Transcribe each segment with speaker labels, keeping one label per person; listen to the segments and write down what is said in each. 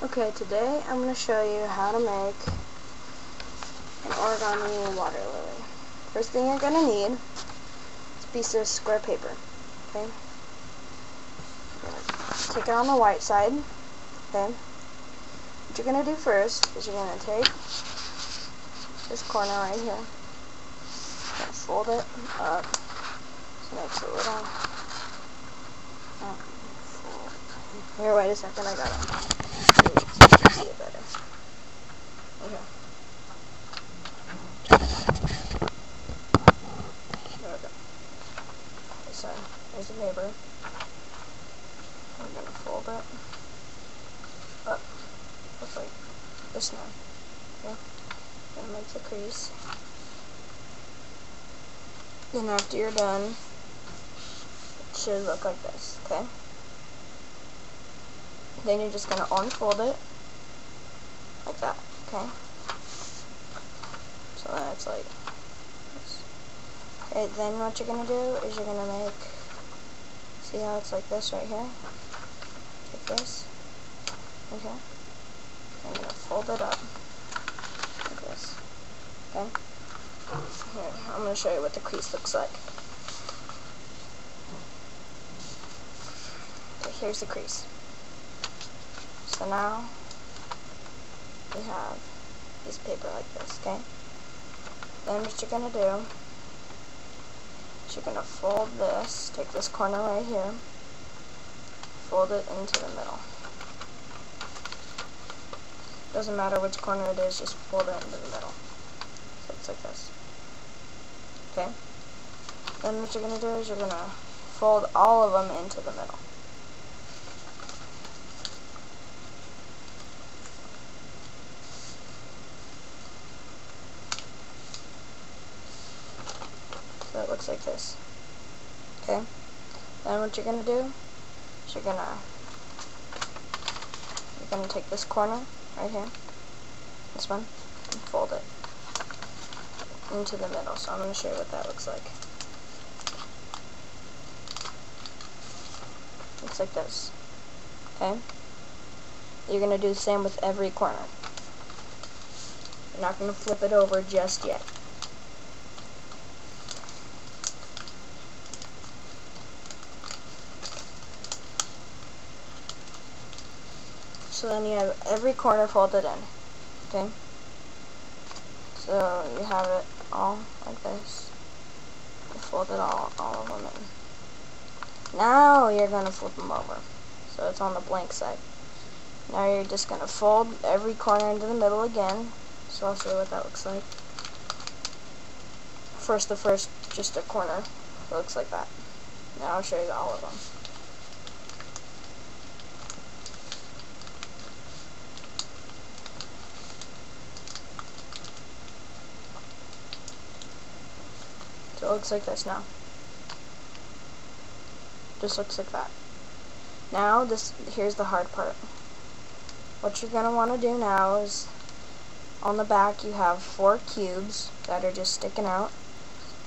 Speaker 1: Okay, today I'm going to show you how to make an origami water lily. First thing you're going to need is a piece of square paper. Okay? Take it on the white side. Okay? What you're going to do first is you're going to take this corner right here. You're going to fold it up so it makes it a little... Here, wait a second, I got it. See it better. Okay. There we go. This side. There's the paper. I'm gonna fold it up. Looks like this now. Okay. Gonna make the crease. Then after you're done, it should look like this. Okay. Then you're just gonna unfold it like that. Okay. So that's like this. Okay, then what you're gonna do is you're gonna make, see how it's like this right here? Take this. Okay. I'm gonna fold it up like this. Okay. Here, I'm gonna show you what the crease looks like. Okay, here's the crease. So now we have this paper like this, okay? Then what you're gonna do is you're gonna fold this, take this corner right here, fold it into the middle. Doesn't matter which corner it is, just fold it into the middle. So it's like this. Okay? Then what you're gonna do is you're gonna fold all of them into the middle. So it looks like this. Okay? Then what you're gonna do is you're gonna take this corner right here, this one, and fold it into the middle. So I'm gonna show you what that looks like. Looks like this. Okay? You're gonna do the same with every corner. You're not gonna flip it over just yet. So then you have every corner folded in. Okay? So you have it all like this. You fold it all of them in. Now you're going to flip them over. So it's on the blank side. Now you're just going to fold every corner into the middle again. So I'll show you what that looks like. First, just a corner. It looks like that. Now I'll show you all of them. So it looks like this now. Just looks like that. Now here's the hard part. What you're going to want to do now is on the back you have 4 cubes that are just sticking out.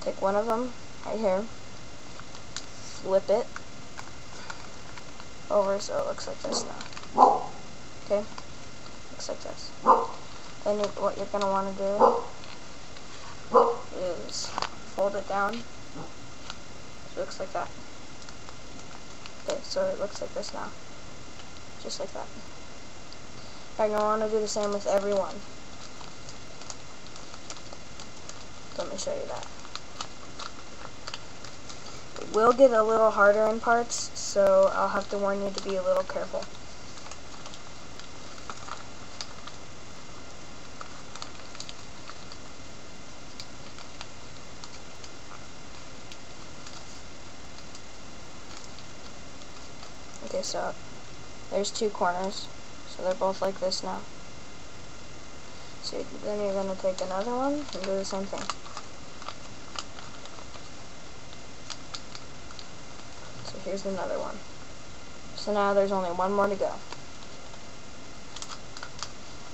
Speaker 1: Take one of them right here, flip it over so it looks like this now. Okay? Looks like this. Then what you're going to want to do is fold it down so it looks like that. Okay, so it looks like this now. Just like that. You're going to want to do the same with every one. Let me show you that. It will get a little harder in parts, so I'll have to warn you to be a little careful. Okay, so there's 2 corners, so they're both like this now. So then you're going to take another one and do the same thing. So here's another one. So now there's only one more to go.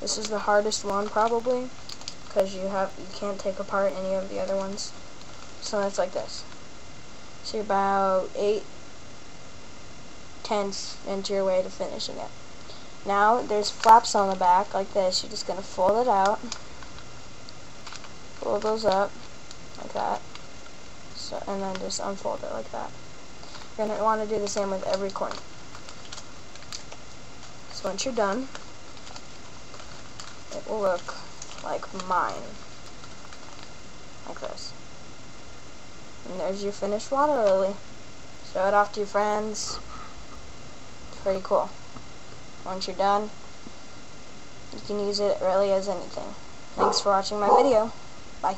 Speaker 1: This is the hardest one probably, because you can't take apart any of the other ones. So it's like this. So you're about 8/10 into your way to finishing it. Now there's flaps on the back like this. You're just going to fold it out, fold those up like that, so, and then just unfold it like that. You're going to want to do the same with every corner. So once you're done, it will look like mine, like this. And there's your finished water lily. Show it off to your friends. It's pretty cool. Once you're done, you can use it really as anything. Thanks for watching my video. Bye.